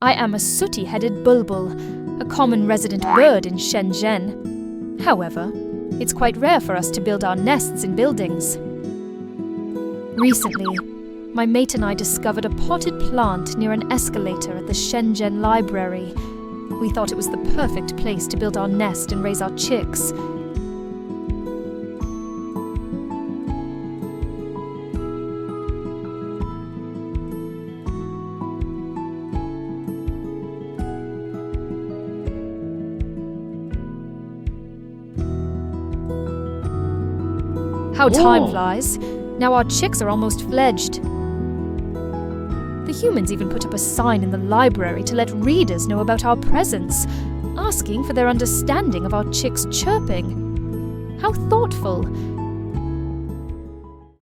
I am a sooty-headed bulbul, a common resident bird in Shenzhen. However, it's quite rare for us to build our nests in buildings. Recently, my mate and I discovered a potted plant near an escalator at the Shenzhen Library. We thought it was the perfect place to build our nest and raise our chicks. How time flies. Now our chicks are almost fledged. The humans even put up a sign in the library to let readers know about our presence, asking for their understanding of our chicks' chirping. How thoughtful!